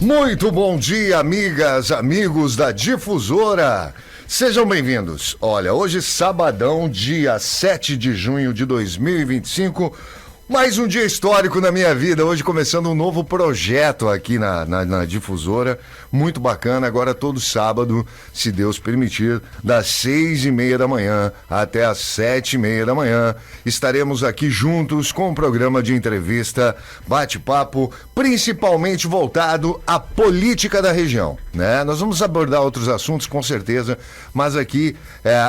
Muito bom dia, amigas, amigos da Difusora. Sejam bem-vindos. Olha, hoje sabadão, dia 7 de junho de 2025, mais um dia histórico na minha vida. Hoje começando um novo projeto aqui na Difusora, muito bacana. Agora todo sábado, se Deus permitir, das 6:30 da manhã até as 7:30 da manhã, estaremos aqui juntos com um programa de entrevista, bate-papo, principalmente voltado à política da região, né? Nós vamos abordar outros assuntos com certeza, mas aqui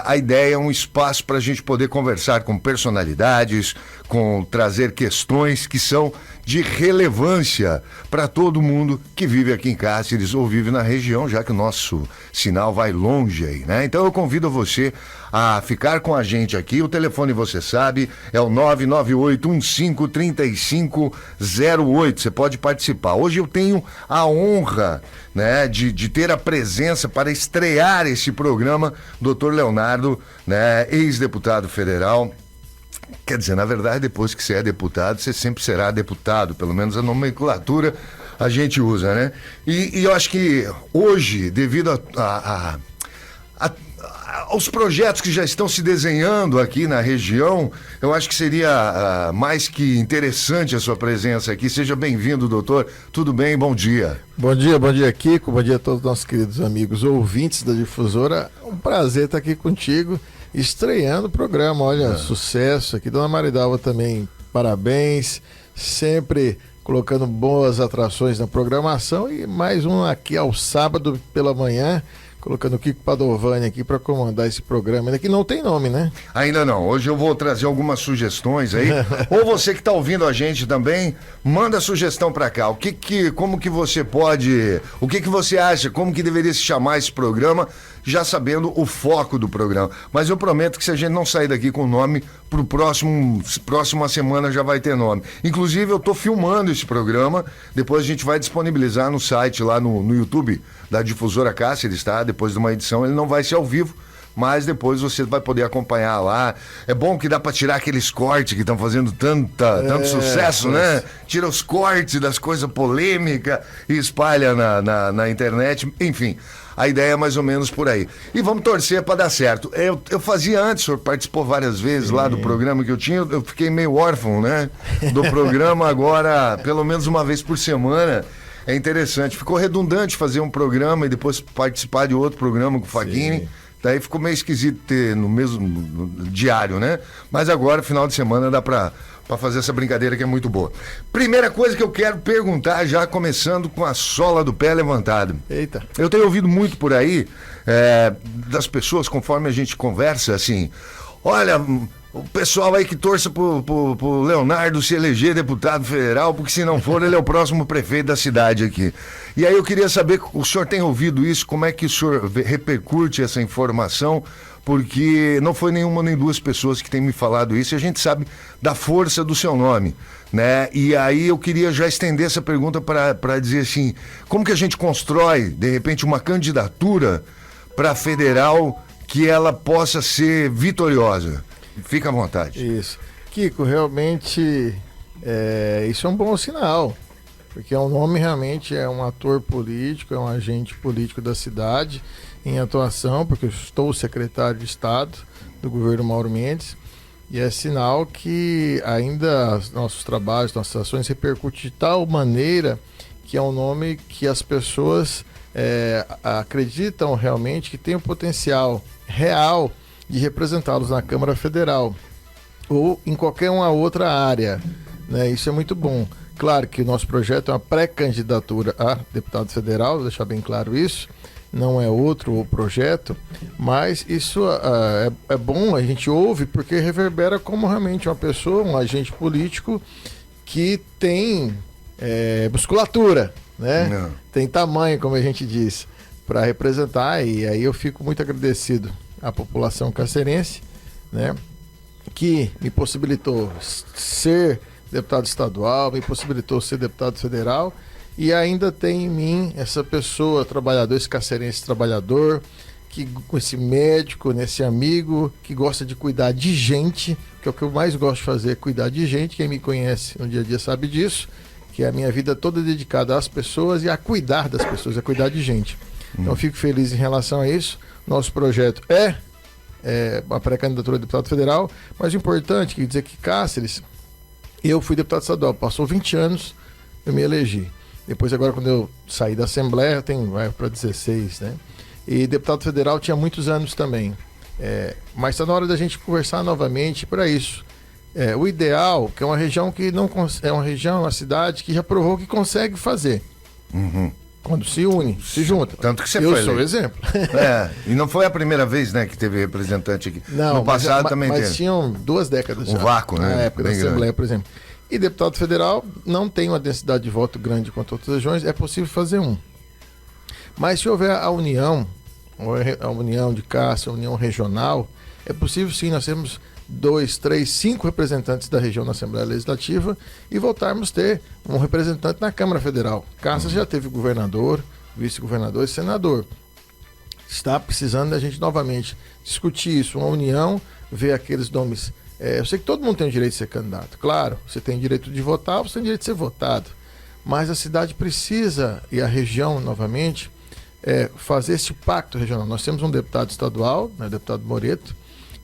a ideia é um espaço para a gente poder conversar com personalidades, trazer questões que são de relevância para todo mundo que vive aqui em Cáceres ou vive na região, já que o nosso sinal vai longe aí, né? Então eu convido você a ficar com a gente aqui. O telefone, você sabe, é o 998153508. Você pode participar. Hoje eu tenho a honra, né, de ter a presença para estrear esse programa, Dr. Leonardo, né, ex-deputado federal. Quer dizer, na verdade, depois que você é deputado, você sempre será deputado, pelo menos a nomenclatura a gente usa, né? E eu acho que hoje, devido aos projetos que já estão se desenhando aqui na região, eu acho que seria mais que interessante a sua presença aqui. Seja bem-vindo, doutor. Tudo bem? Bom dia. Bom dia, Kiko. Bom dia a todos os nossos queridos amigos ouvintes da Difusora. Um prazer estar aqui contigo, estreando o programa. Olha, sucesso aqui. Dona Maridalva também, parabéns. Sempre colocando boas atrações na programação. E mais um aqui ao sábado pela manhã, colocando o Kiko Padovani aqui para comandar esse programa. Ainda que não tem nome, né? Ainda não. Hoje eu vou trazer algumas sugestões aí. Ou você que está ouvindo a gente também, manda sugestão para cá. Como que você pode... O que você acha? Como que deveria se chamar esse programa? Já sabendo o foco do programa. Mas eu prometo que se a gente não sair daqui com o nome, pro próxima semana já vai ter nome. Inclusive eu tô filmando esse programa, depois a gente vai disponibilizar no site lá no YouTube da Difusora Cáceres, tá? Depois de uma edição, ele não vai ser ao vivo, mas depois você vai poder acompanhar lá. É bom que dá pra tirar aqueles cortes que estão fazendo tanto sucesso, né? Tira os cortes das coisas polêmicas e espalha na internet, enfim. A ideia é mais ou menos por aí. E vamos torcer para dar certo. Eu fazia antes, o senhor participou várias vezes lá do programa que eu tinha, eu fiquei meio órfão, né? Do programa, agora, pelo menos uma vez por semana. É interessante. Ficou redundante fazer um programa e depois participar de outro programa com o Fagini. Sim. Daí ficou meio esquisito ter no mesmo diário, né? Mas agora, final de semana, dá para fazer essa brincadeira que é muito boa. Primeira coisa que eu quero perguntar, já começando com a sola do pé levantada. Eita. Eu tenho ouvido muito por aí das pessoas, conforme a gente conversa, assim, olha, o pessoal aí que torça pro Leonardo se eleger deputado federal, porque se não for, ele é o próximo prefeito da cidade aqui. E aí eu queria saber, o senhor tem ouvido isso, como é que o senhor repercute essa informação? Porque não foi nenhuma nem duas pessoas que têm me falado isso, e a gente sabe da força do seu nome, né? E aí eu queria já estender essa pergunta para dizer assim, como que a gente constrói, de repente, uma candidatura para federal que ela possa ser vitoriosa? Fica à vontade. Isso. Kiko, realmente isso é um bom sinal, porque o nome realmente é um ator político, é um agente político da cidade em atuação, porque eu estou secretário de Estado do governo Mauro Mendes, e é sinal que ainda nossos trabalhos, nossas ações repercutem de tal maneira que é um nome que as pessoas acreditam realmente que tem o potencial real de representá-los na Câmara Federal ou em qualquer uma outra área, né? Isso é muito bom. Claro que o nosso projeto é uma pré-candidatura a deputado federal, vou deixar bem claro isso, não é outro projeto, mas isso é bom, a gente ouve, porque reverbera como realmente uma pessoa, um agente político que tem musculatura, né? Não. Tem tamanho, como a gente diz, para representar, e aí eu fico muito agradecido à população cacerense, né, que me possibilitou ser deputado estadual, me possibilitou ser deputado federal, e ainda tem em mim essa pessoa, trabalhador, esse cacerense trabalhador, que, com esse médico, esse amigo, que gosta de cuidar de gente, que é o que eu mais gosto de fazer, cuidar de gente. Quem me conhece no dia a dia sabe disso. que é a minha vida toda dedicada às pessoas e a cuidar das pessoas, a cuidar de gente. Então, fico feliz em relação a isso. Nosso projeto é a pré-candidatura a deputado federal, mas o importante quer dizer que Cáceres, eu fui deputado estadual, passou 20 anos, eu me elegi. Depois, agora, quando eu saí da Assembleia, vai para 16, né? E deputado federal tinha muitos anos também. Mas está na hora da gente conversar novamente para isso. O ideal, que é uma região que não é uma região, uma cidade que já provou que consegue fazer. Quando se une, se junta. Tanto que você eu foi sou o exemplo. E não foi a primeira vez, né, que teve representante aqui. Não, no passado também mas teve. tinham 2 décadas já. Vácuo, né? Na época da Bem Assembleia, grande. por exemplo. E deputado federal não tem uma densidade de voto grande quanto outras regiões, é possível fazer um. Mas se houver a união de Cáceres, a união regional, é possível sim, nós temos 2, 3, 5 representantes da região na Assembleia Legislativa e voltarmos a ter um representante na Câmara Federal. Cáceres já teve governador, vice-governador e senador. Está precisando da gente novamente discutir isso, uma união, ver aqueles nomes. Eu sei que todo mundo tem o direito de ser candidato, claro, você tem direito de votar, você tem direito de ser votado, mas a cidade precisa, e a região novamente, fazer esse pacto regional. Nós temos um deputado estadual, né, o deputado Moreto,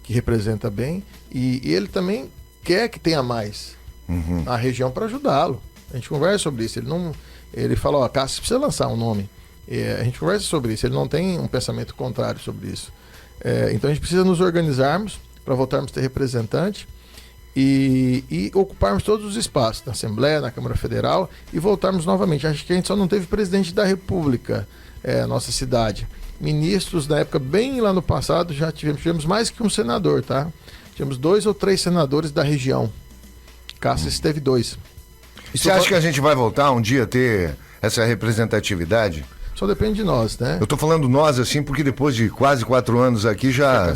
que representa bem, e ele também quer que tenha mais na região para ajudá-lo. A gente conversa sobre isso. Ele fala, Cáceres precisa lançar um nome. A gente conversa sobre isso. Ele não tem um pensamento contrário sobre isso. Então a gente precisa nos organizarmos para voltarmos a ter representante e ocuparmos todos os espaços, na Assembleia, na Câmara Federal, e voltarmos novamente. Acho que a gente só não teve presidente da República, nossa cidade. Ministros, na época, bem lá no passado, já tivemos mais que um senador, tá? Tivemos 2 ou 3 senadores da região. Cáceres teve 2. Você acha que a gente vai voltar um dia a ter essa representatividade? Só depende de nós, né? Eu tô falando nós assim porque depois de quase 4 anos aqui já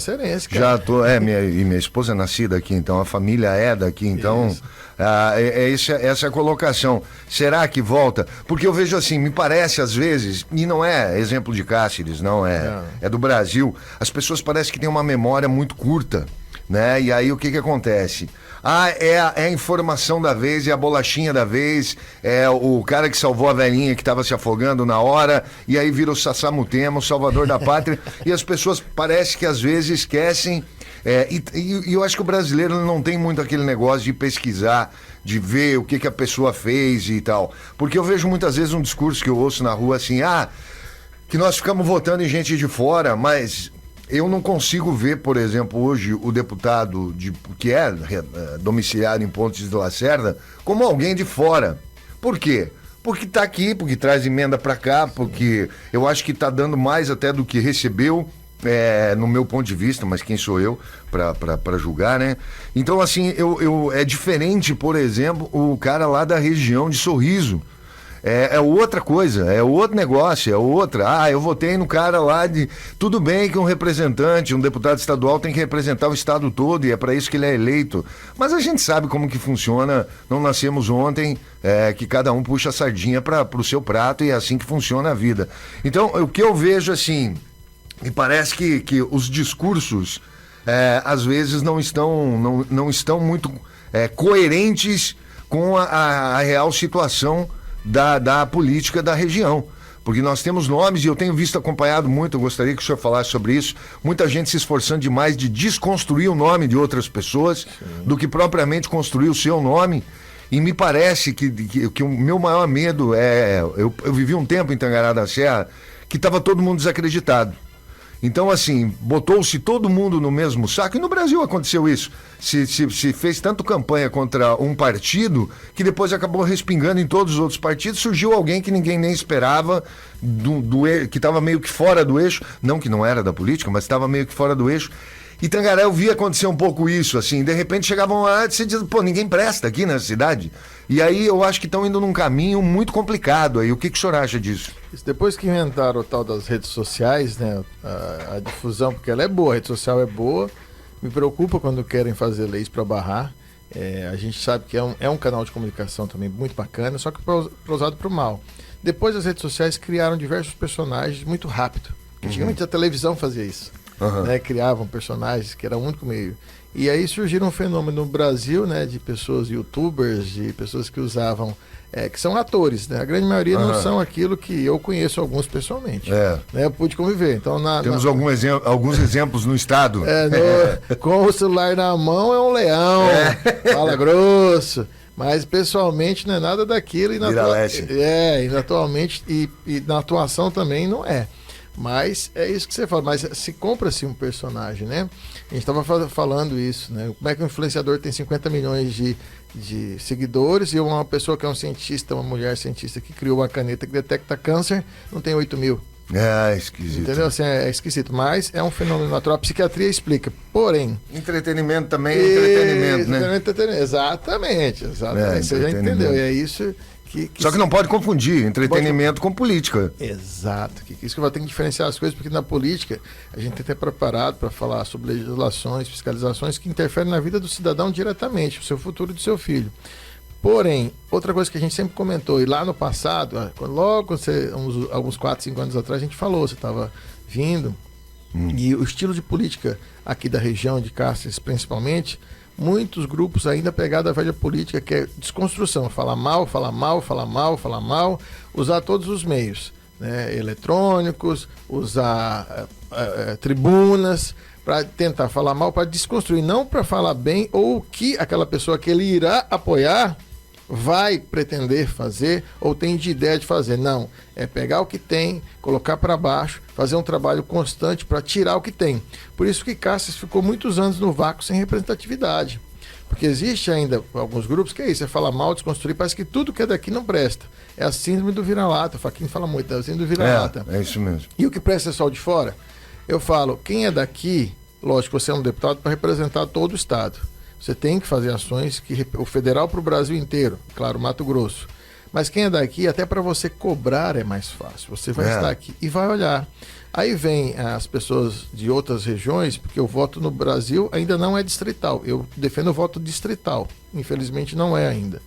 já tô, minha esposa é nascida aqui, então a família é daqui, então essa é a colocação. Será que volta? Porque eu vejo assim, me parece às vezes, e não é exemplo de Cáceres, não é do Brasil, as pessoas parecem que têm uma memória muito curta, né? E aí o que acontece? É a informação da vez, é a bolachinha da vez, é o cara que salvou a velhinha que estava se afogando na hora, e aí vira o Sassamutema, o salvador da pátria, e as pessoas parece que às vezes esquecem, e eu acho que o brasileiro não tem muito aquele negócio de pesquisar, de ver o que a pessoa fez e tal, porque eu vejo muitas vezes um discurso que eu ouço na rua assim, que nós ficamos votando em gente de fora, mas eu não consigo ver, por exemplo, hoje o deputado que é domiciliado em Pontes de Lacerda como alguém de fora. Por quê? Porque está aqui, porque traz emenda para cá, porque eu acho que está dando mais até do que recebeu, no meu ponto de vista, mas quem sou eu para julgar, né? Então, assim, é diferente, por exemplo, o cara lá da região de Sorriso. É outra coisa, é outro negócio, é outra. Eu votei no cara lá de... Tudo bem que um representante, um deputado estadual tem que representar o estado todo e é para isso que ele é eleito. Mas a gente sabe como que funciona, não nascemos ontem, que cada um puxa a sardinha para o seu prato e é assim que funciona a vida. Então, o que eu vejo assim, me parece que os discursos às vezes não estão muito coerentes com a real situação da política da região, porque nós temos nomes, e eu tenho visto, acompanhado muito, eu gostaria que o senhor falasse sobre isso, muita gente se esforçando demais de desconstruir o nome de outras pessoas, do que propriamente construir o seu nome, e me parece que o meu maior medo eu vivi um tempo em Tangará da Serra, que estava todo mundo desacreditado. Então, assim, botou-se todo mundo no mesmo saco, e no Brasil aconteceu isso. Se fez tanto campanha contra um partido, que depois acabou respingando em todos os outros partidos, surgiu alguém que ninguém nem esperava, que estava meio que fora do eixo, não que não era da política, mas estava meio que fora do eixo. E Tangaré, eu vi acontecer um pouco isso, assim, de repente chegavam lá e se diz, ninguém presta aqui nessa cidade. E aí eu acho que estão indo num caminho muito complicado aí. O que o senhor acha disso? Depois que inventaram o tal das redes sociais, né, a difusão, porque ela é boa, a rede social é boa, me preocupa quando querem fazer leis para barrar. A gente sabe que é um canal de comunicação também muito bacana, só que usado para o mal. Depois as redes sociais criaram diversos personagens muito rápido. Antigamente a televisão fazia isso. né? Criavam personagens, que era o único meio. E aí surgiram um fenômeno no Brasil, né, de pessoas, youtubers, de pessoas que usavam, que são atores, né? A grande maioria não são aquilo que eu conheço alguns pessoalmente. Né? Eu pude conviver. Então, temos alguns exemplos no estado. Com o celular na mão é um leão, fala grosso. Mas pessoalmente não é nada daquilo. E atualmente e na atuação também não é. Mas é isso que você fala, mas se compra-se um personagem, né? A gente estava falando isso, né? Como é que um influenciador tem 50 milhões de seguidores e uma pessoa que é um cientista, uma mulher cientista que criou uma caneta que detecta câncer, não tem 8 mil. É esquisito. Entendeu? Assim, é esquisito, mas é um fenômeno natural. A psiquiatria explica. Porém... Entretenimento também é entretenimento, né? Exatamente. Você já entendeu. E é isso... Só que não pode confundir entretenimento com política. Exato. Isso que vai ter que diferenciar as coisas, porque na política a gente tem que estar preparado para falar sobre legislações, fiscalizações que interferem na vida do cidadão diretamente, o seu futuro e do seu filho. Porém, outra coisa que a gente sempre comentou, e lá no passado, alguns 4, 5 anos atrás, a gente falou, você estava vindo, e o estilo de política aqui da região de Cáceres, principalmente, muitos grupos ainda pegados da velha política, que é desconstrução, falar mal, usar todos os meios, né, eletrônicos, usar tribunas, para tentar falar mal, para desconstruir, não para falar bem, ou o que aquela pessoa que ele irá apoiar vai pretender fazer ou tem de ideia de fazer. Não, é pegar o que tem, colocar para baixo, fazer um trabalho constante para tirar o que tem. Por isso que Cáceres ficou muitos anos no vácuo sem representatividade. Porque existe ainda alguns grupos que é isso, é falar mal, desconstruir, parece que tudo que é daqui não presta. É a síndrome do vira-lata, o Faquinho fala muito, é a síndrome do vira-lata. É isso mesmo. E o que presta é só o de fora? Eu falo, quem é daqui, lógico, você é um deputado para representar todo o estado. Você tem que fazer ações que o federal para o Brasil inteiro, claro, Mato Grosso. Mas quem é daqui, até para você cobrar é mais fácil. Você vai estar aqui e vai olhar. Aí vem as pessoas de outras regiões, porque o voto no Brasil ainda não é distrital. Eu defendo o voto distrital. Infelizmente não é ainda.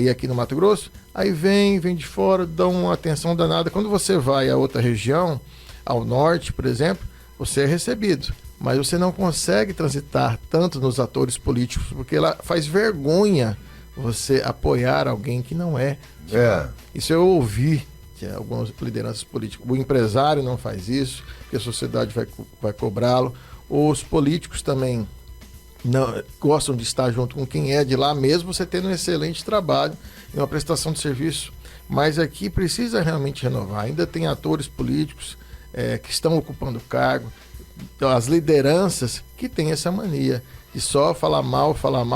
E aqui no Mato Grosso, aí vem de fora, dão uma atenção danada. Quando você vai a outra região, ao norte, por exemplo, você é recebido. Mas você não consegue transitar tanto nos atores políticos, porque lá faz vergonha você apoiar alguém que não é. Isso eu ouvi de algumas lideranças políticas. O empresário não faz isso, porque a sociedade vai cobrá-lo. Os políticos também não gostam de estar junto com quem é de lá, mesmo você tendo um excelente trabalho e uma prestação de serviço. Mas aqui precisa realmente renovar. Ainda tem atores políticos que estão ocupando cargo, as lideranças que têm essa mania de só falar mal,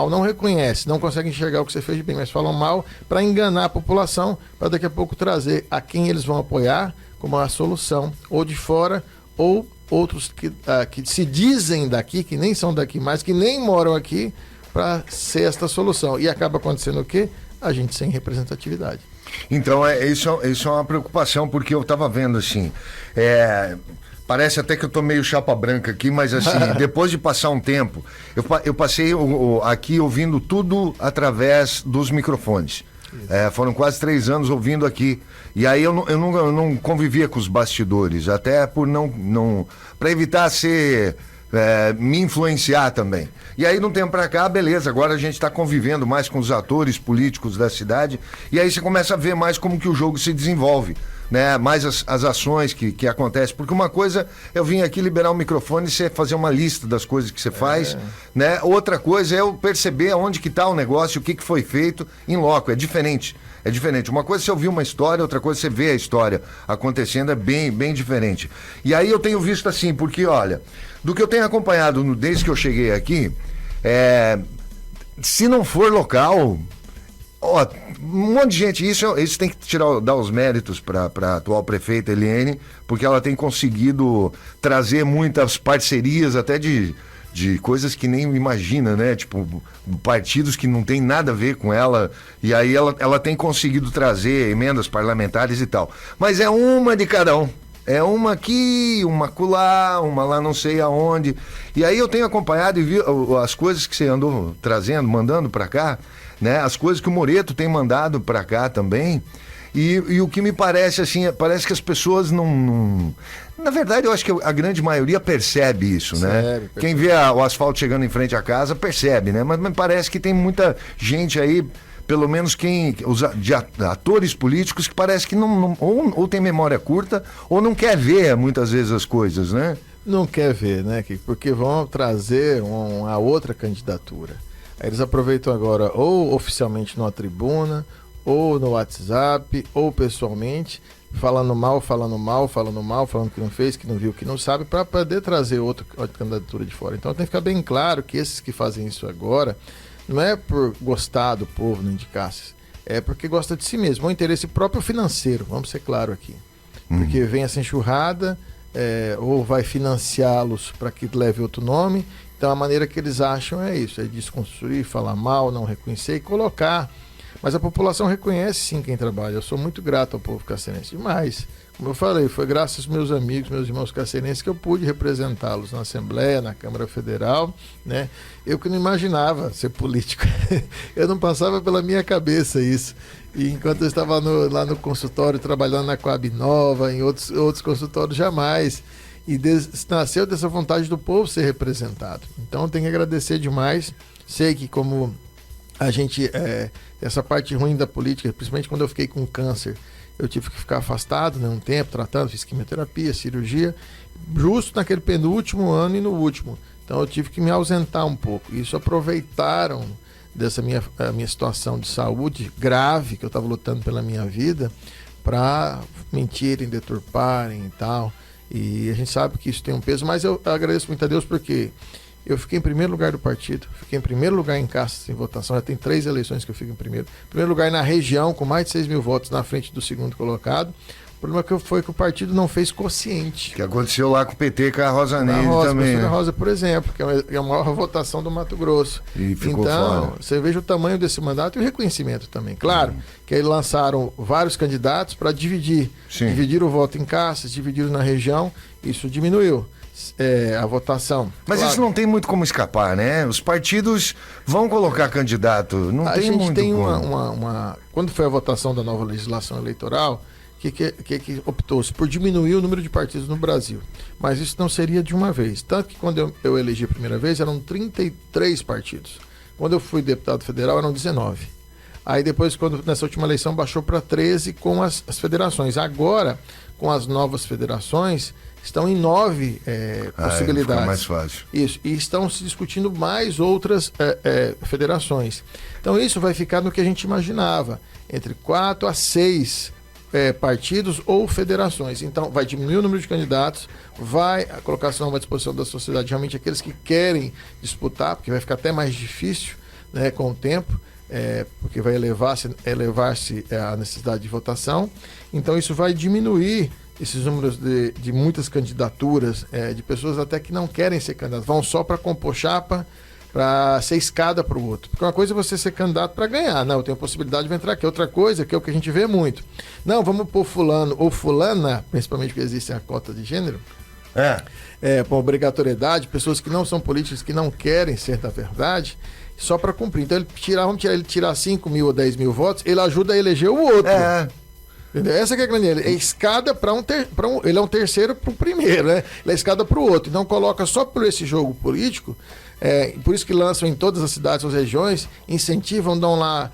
não reconhece, não consegue enxergar o que você fez de bem, mas falam mal para enganar a população, para daqui a pouco trazer a quem eles vão apoiar como a solução, ou de fora, ou outros que se dizem daqui, que nem são daqui mais, que nem moram aqui, para ser esta solução. E acaba acontecendo o quê? A gente sem representatividade. Então, isso é uma preocupação, porque eu estava vendo assim, parece até que eu tô meio chapa branca aqui, mas assim, depois de passar um tempo, eu passei aqui ouvindo tudo através dos microfones. Foram quase 3 anos ouvindo aqui. E aí eu não convivia com os bastidores, até por para evitar me influenciar também. E aí, de um tempo pra cá, beleza, agora a gente está convivendo mais com os atores políticos da cidade, e aí você começa a ver mais como que o jogo se desenvolve, né? Mais as ações que acontecem, porque uma coisa, eu vim aqui liberar o microfone e você fazer uma lista das coisas que você faz, né? Outra coisa é eu perceber onde que está o negócio, o que foi feito em loco, é diferente. Uma coisa é você ouvir uma história, outra coisa é você ver a história acontecendo, é bem, bem diferente. E aí eu tenho visto assim, porque olha, do que eu tenho acompanhado desde que eu cheguei aqui, se não for local, um monte de gente, isso tem que dar os méritos para a atual prefeita Eliene, porque ela tem conseguido trazer muitas parcerias, até de coisas que nem imagina, né? Tipo, partidos que não tem nada a ver com ela, e aí ela tem conseguido trazer emendas parlamentares e tal. Mas é uma de cada um. É uma aqui, uma acolá, uma lá não sei aonde. E aí eu tenho acompanhado e vi as coisas que você andou trazendo, mandando para cá, né? As coisas que o Moreto tem mandado para cá também. E o que me parece, assim, parece que as pessoas não... Na verdade, eu acho que a grande maioria percebe isso, né? Percebe. Quem vê o asfalto chegando em frente à casa percebe, né? Mas me parece que tem muita gente aí, pelo menos de atores políticos, que parece que ou tem memória curta ou não quer ver muitas vezes as coisas, né? Não quer ver, né? Porque vão trazer uma outra candidatura. Aí eles aproveitam agora ou oficialmente numa tribuna, ou no WhatsApp, ou pessoalmente, falando que não fez, que não viu, que não sabe, para poder trazer outra candidatura de fora. Então tem que ficar bem claro que esses que fazem isso agora não é por gostar do povo, não indicasse, é porque gosta de si mesmo, é um interesse próprio financeiro, vamos ser claro aqui. Porque vem essa enxurrada, ou vai financiá-los para que leve outro nome. Então a maneira que eles acham é isso, é desconstruir, falar mal, não reconhecer e colocar. Mas a população reconhece sim quem trabalha. Eu sou muito grato ao povo cacerense. Demais. Como eu falei, foi graças aos meus amigos, meus irmãos cacerenses que eu pude representá-los na Assembleia, na Câmara Federal, né? Eu que não imaginava ser político. Eu não passava pela minha cabeça isso. E enquanto eu estava lá no consultório, trabalhando na Coab Nova, em outros consultórios, jamais. E nasceu dessa vontade do povo ser representado. Então eu tenho que agradecer demais. Sei que como a gente, essa parte ruim da política, principalmente quando eu fiquei com câncer, eu tive que ficar afastado, né, um tempo, tratando, fiz quimioterapia, cirurgia, justo naquele penúltimo ano e no último. Então eu tive que me ausentar um pouco. Isso aproveitaram dessa minha situação de saúde grave, que eu estava lutando pela minha vida, para mentirem, deturparem e tal. E a gente sabe que isso tem um peso, mas eu agradeço muito a Deus porque eu fiquei em primeiro lugar do partido, fiquei em primeiro lugar em casas em votação, já tem 3 eleições que eu fico em primeiro. Primeiro lugar na região, com mais de 6 mil votos na frente do segundo colocado. O problema foi que o partido não fez quociente. Que aconteceu lá com o PT, com a Rosa Neide também. A Rosa, por exemplo, que é a maior votação do Mato Grosso. E ficou então, fora. Você veja o tamanho desse mandato e o reconhecimento também. Claro, que aí lançaram vários candidatos para dividir. Sim. Dividir o voto em casas, dividir na região, isso diminuiu. A votação. Mas claro, isso não tem muito como escapar, né? Os partidos vão colocar candidato, não tem muito como. A gente tem quando foi a votação da nova legislação eleitoral, que optou-se por diminuir o número de partidos no Brasil. Mas isso não seria de uma vez. Tanto que quando eu elegi a primeira vez, eram 33 partidos. Quando eu fui deputado federal, eram 19. Aí depois, nessa última eleição, baixou para 13 com as federações. Agora, com as novas federações, estão em 9 possibilidades. Fica mais fácil. Isso. E estão se discutindo mais outras federações. Então isso vai ficar no que a gente imaginava, entre 4 a 6 partidos ou federações. Então vai diminuir o número de candidatos, a colocação à disposição da sociedade, realmente aqueles que querem disputar, porque vai ficar até mais difícil, né, com o tempo, porque vai elevar-se a necessidade de votação. Então isso vai diminuir esses números de muitas candidaturas, de pessoas até que não querem ser candidatos, vão só para compor chapa, para ser escada para o outro. Porque uma coisa é você ser candidato para ganhar, não, eu tenho a possibilidade de entrar aqui. Outra coisa, que é o que a gente vê muito, não, vamos pôr fulano ou fulana, principalmente porque existe a cota de gênero, com obrigatoriedade, pessoas que não são políticas, que não querem ser da verdade, só para cumprir. Então ele tirar 5 mil ou 10 mil votos, ele ajuda a eleger o outro. Entendeu? Essa que é a grande. É escada para ele é um terceiro para o primeiro, né? Ele é escada para o outro. Então coloca só por esse jogo político, por isso que lançam em todas as cidades, as regiões, incentivam, dão lá,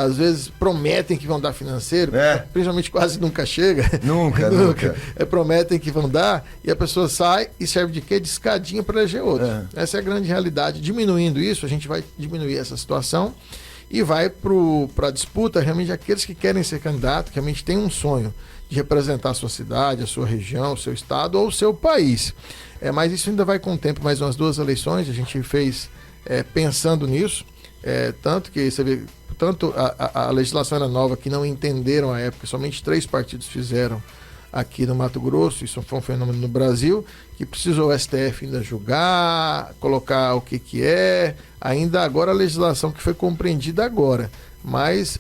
às vezes prometem que vão dar financeiro, principalmente quase nunca chega. Nunca. Prometem que vão dar e a pessoa sai e serve de quê? De escadinha para eleger outro. Essa é a grande realidade. Diminuindo isso, a gente vai diminuir essa situação. E vai para a disputa realmente aqueles que querem ser candidato, que realmente tem um sonho de representar a sua cidade, a sua região, o seu estado ou o seu país. Mas isso ainda vai com o tempo, mais umas 2 eleições, a gente fez pensando nisso, tanto que você vê, tanto a legislação era nova que não entenderam à época, somente 3 partidos fizeram aqui no Mato Grosso, isso foi um fenômeno no Brasil, que precisou o STF ainda julgar, colocar o que é, ainda agora a legislação que foi compreendida agora. Mas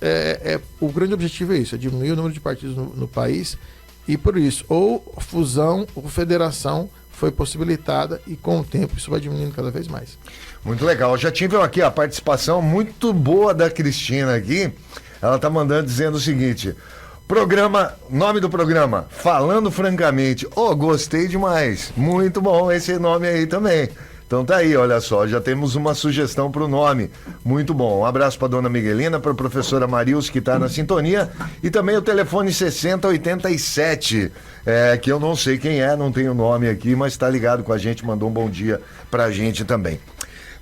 o grande objetivo é isso, é diminuir o número de partidos no país, e por isso, ou fusão ou federação foi possibilitada, e com o tempo isso vai diminuindo cada vez mais. Muito legal. Já tive aqui a participação muito boa da Cristina aqui. Ela está mandando dizendo o seguinte: Nome do programa, Falando Francamente. Gostei demais. Muito bom esse nome aí também. Então tá aí, olha só, já temos uma sugestão para o nome. Muito bom. Um abraço para dona Miguelina, para a professora Marilson, que está na sintonia, e também o telefone 6087, que eu não sei quem é, não tem o nome aqui, mas está ligado com a gente, mandou um bom dia para a gente também.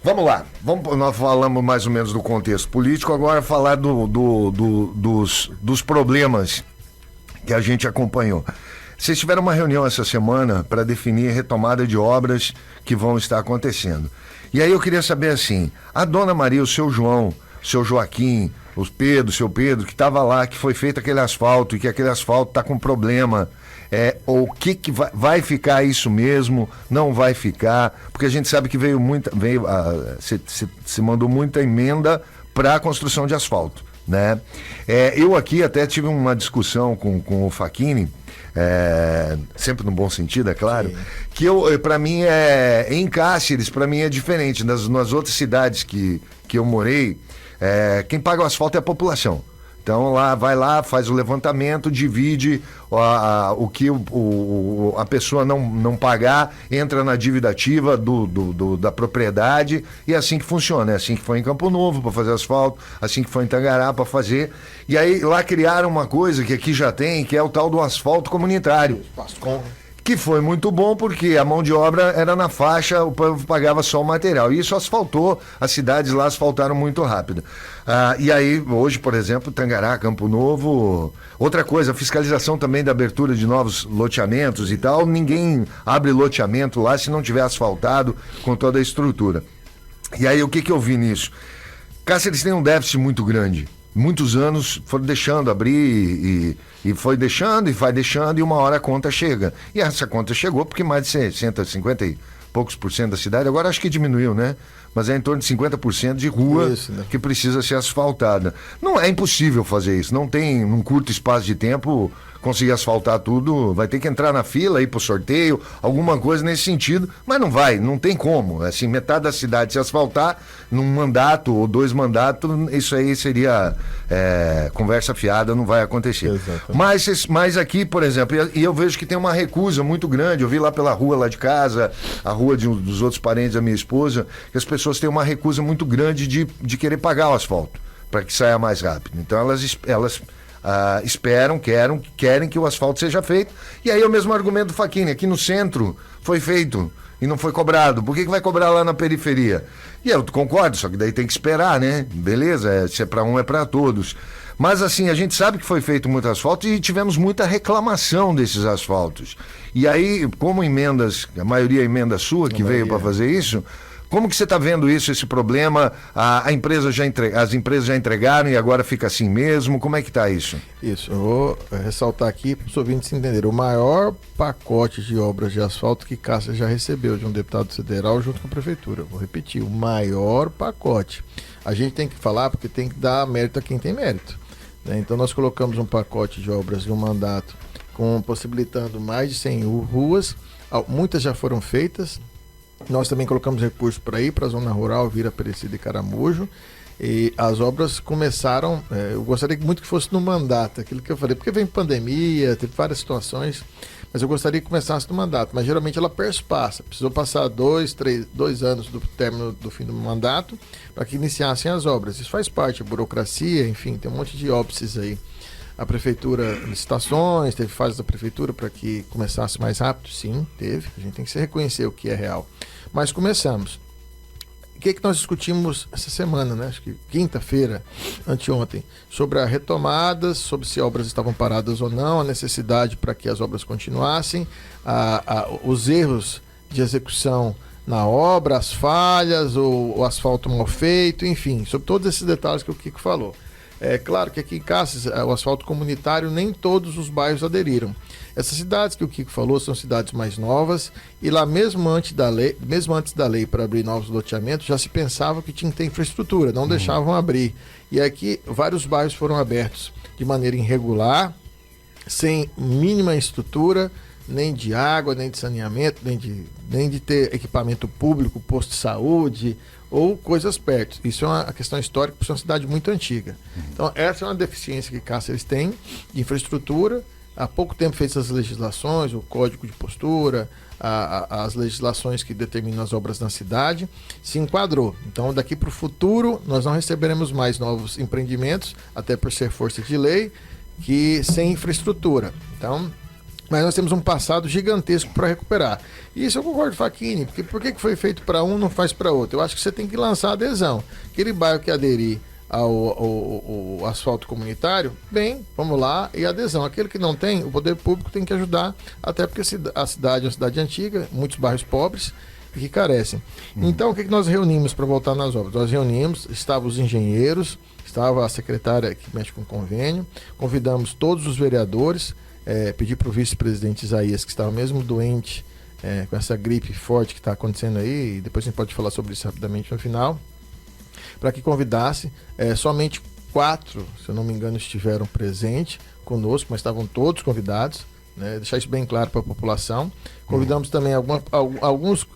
Vamos lá, nós falamos mais ou menos do contexto político, agora falar dos problemas que a gente acompanhou. Vocês tiveram uma reunião essa semana para definir a retomada de obras que vão estar acontecendo. E aí eu queria saber assim, a dona Maria, o seu João, o seu Joaquim, o seu Pedro, que estava lá, que foi feito aquele asfalto e que aquele asfalto está com problema, ou o que vai ficar isso mesmo, não vai ficar, porque a gente sabe que se mandou muita emenda para a construção de asfalto, né? Eu aqui até tive uma discussão com o Facchini, sempre no bom sentido, é claro. Sim. Que para mim em Cáceres, para mim é diferente. Nas outras cidades que eu morei, quem paga o asfalto é a população. Então vai lá, faz o levantamento, divide o que a pessoa não pagar, entra na dívida ativa da propriedade, e é assim que funciona. É assim que foi em Campo Novo para fazer asfalto, assim que foi em Tangará para fazer. E aí lá criaram uma coisa que aqui já tem, que é o tal do asfalto comunitário. Que foi muito bom porque a mão de obra era na faixa, o povo pagava só o material. E isso asfaltou, as cidades lá asfaltaram muito rápido. E aí, hoje, por exemplo, Tangará, Campo Novo... Outra coisa, a fiscalização também da abertura de novos loteamentos e tal. Ninguém abre loteamento lá se não tiver asfaltado com toda a estrutura. E aí, o que eu vi nisso? Cáceres tem um déficit muito grande. Muitos anos foram deixando abrir e foi deixando e vai deixando, e uma hora a conta chega. E essa conta chegou porque mais de 50 e poucos por cento da cidade, agora acho que diminuiu, né? Mas é em torno de 50% de rua isso, né? Que precisa ser asfaltada. Não é impossível fazer isso, não tem num curto espaço de tempo conseguir asfaltar tudo, vai ter que entrar na fila, ir pro sorteio, alguma coisa nesse sentido, mas não tem como. Assim, metade da cidade se asfaltar num mandato ou 2 mandatos, isso aí seria conversa fiada, não vai acontecer. Mas aqui, por exemplo, e eu vejo que tem uma recusa muito grande, eu vi lá pela rua lá de casa, a rua dos outros parentes da minha esposa, que as pessoas têm uma recusa muito grande de querer pagar o asfalto, para que saia mais rápido. Então elas esperam, querem que o asfalto seja feito. E aí é o mesmo argumento do Facchini, aqui no centro foi feito e não foi cobrado, por que vai cobrar lá na periferia? E eu concordo, só que daí tem que esperar, né? Beleza, se é para um é para todos. Mas assim, a gente sabe que foi feito muito asfalto e tivemos muita reclamação desses asfaltos. E aí, como emendas, a maioria é emenda sua que veio para fazer isso, como que você está vendo isso, esse problema? As empresas já entregaram e agora fica assim mesmo? Como é que está isso? Isso, eu vou ressaltar aqui para os ouvintes entenderem. O maior pacote de obras de asfalto que Cáceres já recebeu de um deputado federal junto com a prefeitura. Vou repetir, o maior pacote. A gente tem que falar porque tem que dar mérito a quem tem mérito, né? Então nós colocamos um pacote de obras de um mandato possibilitando mais de 100 ruas. Muitas já foram feitas. Nós também colocamos recursos para ir para a zona rural, Vila Aparecida e Caramujo. E as obras começaram, eu gostaria muito que fosse no mandato, aquilo que eu falei, porque vem pandemia, teve várias situações, mas eu gostaria que começasse no mandato. Mas geralmente ela perspassa, precisou passar 2 anos do término do fim do mandato para que iniciassem as obras. Isso faz parte, a burocracia, enfim, tem um monte de óbices aí. A prefeitura, licitações, teve fases da prefeitura para que começasse mais rápido? Sim, teve. A gente tem que se reconhecer o que é real. Mas começamos. O que nós discutimos essa semana, né? Acho que quinta-feira, anteontem, sobre a retomada, sobre se obras estavam paradas ou não, a necessidade para que as obras continuassem, os erros de execução na obra, as falhas, o asfalto mal feito, enfim, sobre todos esses detalhes que o Kiko falou. É claro que aqui em Cáceres, o asfalto comunitário, nem todos os bairros aderiram. Essas cidades que o Kiko falou são cidades mais novas e lá mesmo antes da lei para abrir novos loteamentos, já se pensava que tinha que ter infraestrutura, não deixavam abrir. E aqui vários bairros foram abertos de maneira irregular, sem mínima estrutura, nem de água, nem de saneamento, nem de ter equipamento público, posto de saúde ou coisas perto. Isso é uma questão histórica, porque é uma cidade muito antiga. Então, essa é uma deficiência que Cáceres tem de infraestrutura. Há pouco tempo fez as legislações, o Código de Postura, as legislações que determinam as obras na cidade, se enquadrou. Então, daqui para o futuro, nós não receberemos mais novos empreendimentos, até por ser força de lei, que sem infraestrutura. Então, mas nós temos um passado gigantesco para recuperar. E isso eu concordo, Facchini, porque por que foi feito para um, não faz para outro? Eu acho que você tem que lançar adesão. Aquele bairro que aderir ao asfalto comunitário, bem, vamos lá, e adesão. Aquele que não tem, o poder público tem que ajudar, até porque a cidade é uma cidade antiga, muitos bairros pobres e que carecem. Então, o que nós reunimos para voltar nas obras? Nós reunimos, estavam os engenheiros, estava a secretária que mexe com convênio, convidamos todos os vereadores, pedi para o vice-presidente Isaías, que estava mesmo doente, com essa gripe forte que está acontecendo aí, e depois a gente pode falar sobre isso rapidamente no final, para que convidasse. Somente 4, se eu não me engano, estiveram presentes conosco, mas estavam todos convidados, né? Deixar isso bem claro para a população. Convidamos também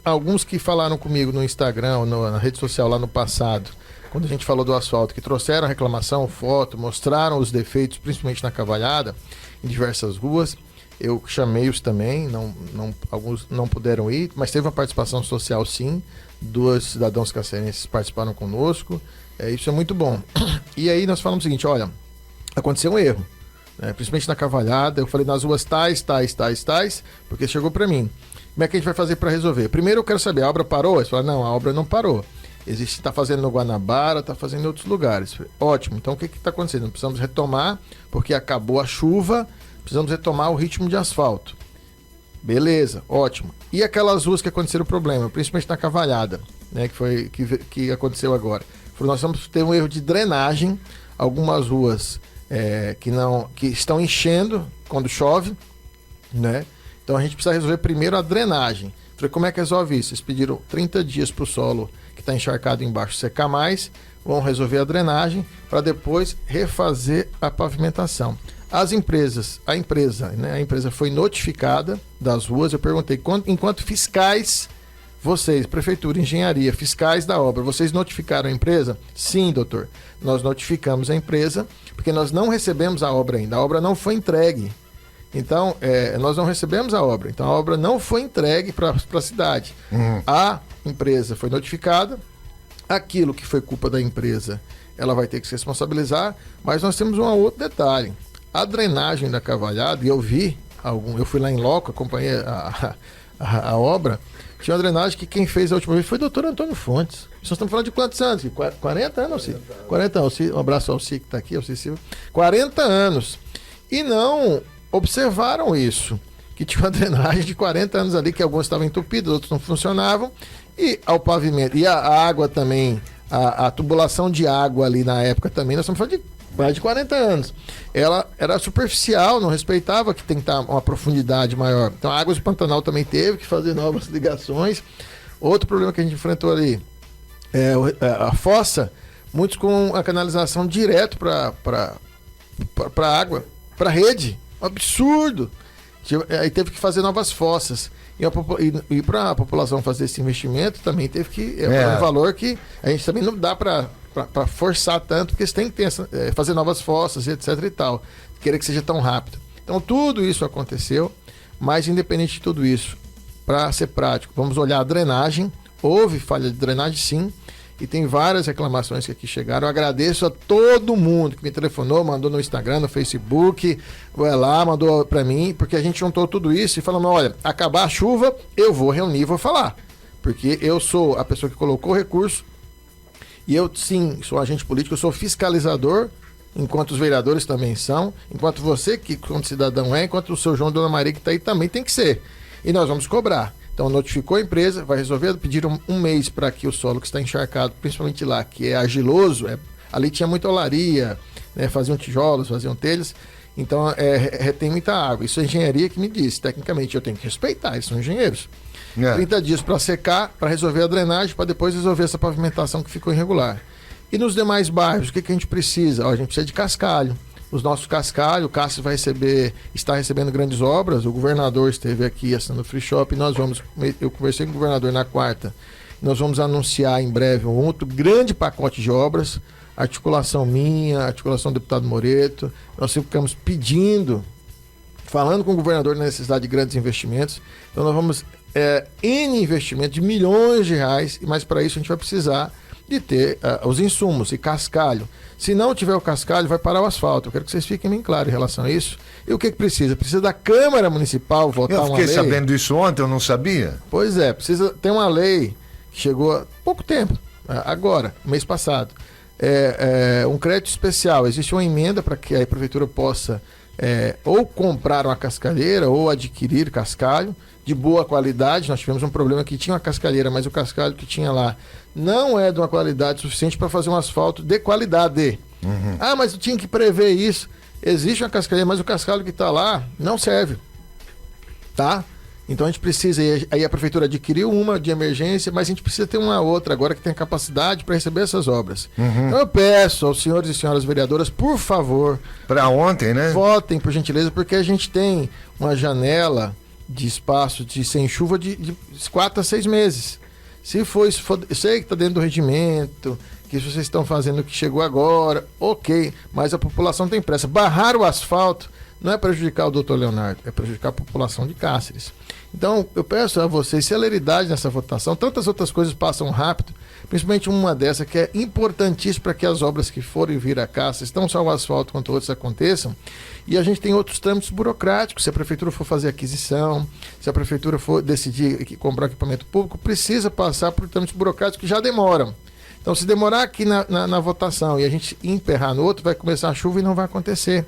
alguns que falaram comigo no Instagram, ou na rede social lá no passado, quando a gente falou do asfalto, que trouxeram a reclamação, foto, mostraram os defeitos, principalmente na Cavalhada, em diversas ruas. Eu chamei-os também, alguns não puderam ir, mas teve uma participação social sim. 2 cidadãos cacerenses participaram conosco. Isso é muito bom. E aí nós falamos o seguinte, olha, aconteceu um erro, né? Principalmente na Cavalhada. Eu falei nas ruas tais, porque chegou para mim. Como é que a gente vai fazer para resolver? Primeiro eu quero saber, a obra parou? Eles falaram, não, a obra não parou. Está fazendo no Guanabara, está fazendo em outros lugares. Ótimo, então o que está acontecendo? Precisamos retomar, porque acabou a chuva, precisamos retomar o ritmo de asfalto. Beleza, ótimo. E aquelas ruas que aconteceram o problema, principalmente na Cavalhada, né, que aconteceu agora? Nós vamos ter um erro de drenagem, algumas ruas que estão enchendo quando chove, né? Então a gente precisa resolver primeiro a drenagem. Falei, como é que resolve isso? Eles pediram 30 dias para o solo que está encharcado embaixo secar mais, vão resolver a drenagem para depois refazer a pavimentação. A empresa foi notificada das ruas. Eu perguntei, enquanto fiscais, vocês, prefeitura, engenharia, fiscais da obra, vocês notificaram a empresa? Sim, doutor. Nós notificamos a empresa, porque nós não recebemos a obra ainda. A obra não foi entregue. Então, nós não recebemos a obra. Então, a obra não foi entregue para a cidade. A empresa foi notificada. Aquilo que foi culpa da empresa, ela vai ter que se responsabilizar. Mas nós temos um outro detalhe. A drenagem da Cavalhada, e eu fui lá em loco, acompanhei a obra, tinha uma drenagem que quem fez a última vez foi o doutor Antônio Fontes. Nós estamos falando de quantos anos? 40 anos, Alci? 40 anos. Um abraço ao Alci que está aqui, ao Cecílio. 40 anos. E não observaram isso, que tinha uma drenagem de 40 anos ali, que alguns estavam entupidos, outros não funcionavam, e ao pavimento, e a água também, a tubulação de água ali na época também, nós estamos falando de mais de 40 anos. Ela era superficial, não respeitava que tem que estar uma profundidade maior. Então a Águas do Pantanal também teve que fazer novas ligações. Outro problema que a gente enfrentou ali é a fossa, muitos com a canalização direto para água, para rede. Um absurdo. Aí teve que fazer novas fossas. E para a população fazer esse investimento também teve que... um valor que a gente também não dá para forçar tanto, porque você tem que fazer novas fossas, etc e tal. Querer que seja tão rápido. Então tudo isso aconteceu, mas independente de tudo isso, para ser prático, vamos olhar a drenagem. Houve falha de drenagem, sim, e tem várias reclamações que aqui chegaram. Eu agradeço a todo mundo que me telefonou, mandou no Instagram, no Facebook, vai lá, mandou para mim, porque a gente juntou tudo isso e falamos, olha, acabar a chuva, eu vou reunir e vou falar, porque eu sou a pessoa que colocou o recurso, e eu, sim, sou agente político, eu sou fiscalizador, enquanto os vereadores também são, enquanto você, que como cidadão enquanto o seu João e Dona Maria que está aí também tem que ser. E nós vamos cobrar. Então, notificou a empresa, vai resolver, pediram um mês para que o solo que está encharcado, principalmente lá, que é argiloso, ali tinha muita olaria, né, faziam tijolos, faziam telhas, então retém muita água. Isso é engenharia que me disse, tecnicamente eu tenho que respeitar, eles são engenheiros. 30 dias para secar, para resolver a drenagem, para depois resolver essa pavimentação que ficou irregular. E nos demais bairros, o que a gente precisa? A gente precisa de cascalho. os nossos cascalhos. O Cássio está recebendo grandes obras. O governador esteve aqui assinando free shop. Eu conversei com o governador na quarta. Nós vamos anunciar em breve um outro grande pacote de obras. Articulação minha, articulação do deputado Moreto. Nós ficamos falando com o governador na necessidade de grandes investimentos. Então nós vamos N investimentos de milhões de reais, mas para isso a gente vai precisar de ter os insumos e cascalho. Se não tiver o cascalho, vai parar o asfalto. Eu quero que vocês fiquem bem claros em relação a isso. E o que precisa? Precisa da Câmara Municipal votar uma lei. Eu fiquei sabendo isso ontem, eu não sabia. Pois é, ter uma lei que chegou há pouco tempo, agora, mês passado. Um crédito especial. Existe uma emenda para que a prefeitura possa ou comprar uma cascalheira ou adquirir cascalho de boa qualidade. Nós tivemos um problema que tinha uma cascalheira, mas o cascalho que tinha lá não é de uma qualidade suficiente para fazer um asfalto de qualidade. Uhum. Mas eu tinha que prever isso. Existe uma cascalheira, mas o cascalho que está lá não serve. Tá? Então a gente precisa, aí a prefeitura adquiriu uma de emergência, mas a gente precisa ter uma outra agora que tem capacidade para receber essas obras. Uhum. Então eu peço aos senhores e senhoras vereadoras, por favor... Para ontem, né? Votem, por gentileza, porque a gente tem uma janela de espaço sem chuva de 4 a 6 meses. Se for, eu sei que está dentro do regimento, que vocês estão fazendo o que chegou agora, ok, mas a população tem pressa. Barrar o asfalto não é prejudicar o doutor Leonardo, é prejudicar a população de Cáceres. Então, eu peço a vocês celeridade nessa votação. Tantas outras coisas passam rápido, principalmente uma dessa que é importantíssima para que as obras que forem vir a Cáceres, não só o asfalto quanto outros aconteçam. E a gente tem outros trâmites burocráticos. Se a prefeitura for fazer aquisição, se a prefeitura for decidir comprar equipamento público, precisa passar por trâmites burocráticos que já demoram. Então, se demorar aqui na votação e a gente emperrar no outro, vai começar a chuva e não vai acontecer.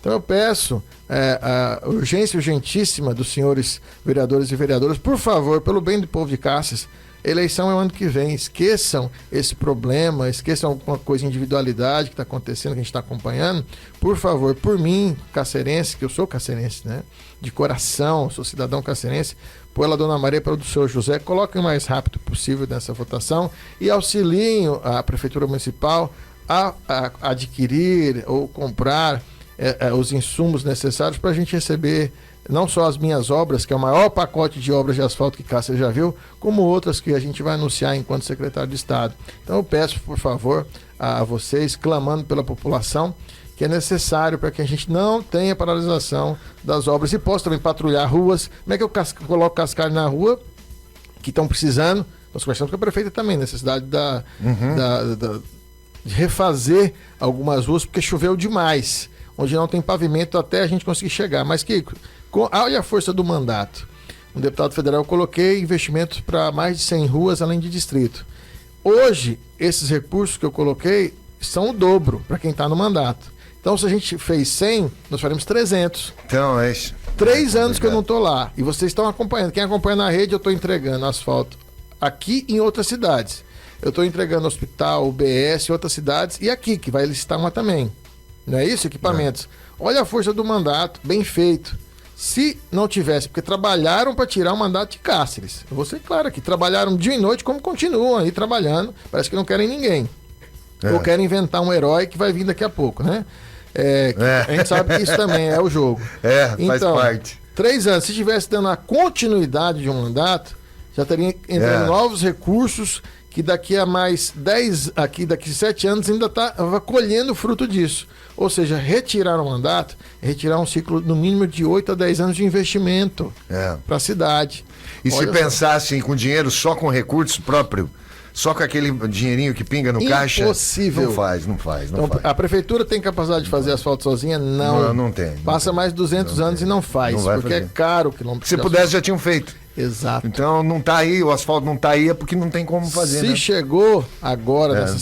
Então eu peço a urgência urgentíssima dos senhores vereadores e vereadoras, por favor, pelo bem do povo de Cáceres, eleição é o ano que vem, esqueçam esse problema, esqueçam alguma coisa de individualidade que está acontecendo, que a gente está acompanhando, por favor, por mim, cacerense, que eu sou cacerense, né, de coração, sou cidadão cacerense, pela Dona Maria, pelo do senhor José, coloquem o mais rápido possível nessa votação e auxiliem a Prefeitura Municipal a adquirir ou comprar os insumos necessários para a gente receber não só as minhas obras, que é o maior pacote de obras de asfalto que Cáceres já viu, como outras que a gente vai anunciar enquanto secretário de Estado. Então eu peço, por favor, a vocês, clamando pela população, que é necessário para que a gente não tenha paralisação das obras e possa também patrulhar ruas. Como é que eu coloco cascalho na rua que estão precisando? Nós conversamos com a prefeita também, necessidade de refazer algumas ruas, porque choveu demais. Onde não tem pavimento até a gente conseguir chegar. Mas, Kiko, olha a força do mandato. Um deputado federal, eu coloquei investimentos para mais de 100 ruas, além de distrito. Hoje, esses recursos que eu coloquei são o dobro para quem está no mandato. Então, se a gente fez 100, nós faremos 300. Então, é isso. 3 anos que eu não estou lá. E vocês estão acompanhando. Quem acompanha na rede, eu estou entregando asfalto aqui em outras cidades. Eu estou entregando hospital, UBS, outras cidades. E aqui, que vai licitar uma também. Não é isso? Equipamentos. Olha a força do mandato, bem feito. Se não tivesse, porque trabalharam para tirar o mandato de Cáceres. Eu vou ser claro aqui, trabalharam dia e noite como continuam aí trabalhando. Parece que não querem ninguém. Ou querem inventar um herói que vai vir daqui a pouco, né? A gente sabe que isso também é o jogo. Faz parte. 3 anos, se estivesse dando a continuidade de um mandato, já teria entrando novos recursos que daqui a mais 10, daqui 7 anos ainda estava colhendo o fruto disso. Ou seja, retirar o mandato é retirar um ciclo no mínimo de 8 a 10 anos de investimento para a cidade. E se pensar assim, com dinheiro só com recurso próprio, só com aquele dinheirinho que pinga no caixa... Impossível. Não faz. A prefeitura tem capacidade de fazer asfalto sozinha? Não tem. Passa mais de 200 anos e não faz, porque é caro o quilômetro. Se pudesse, já tinham feito. Exato. Então não tá aí, o asfalto não tá aí, é porque não tem como fazer. Se chegou agora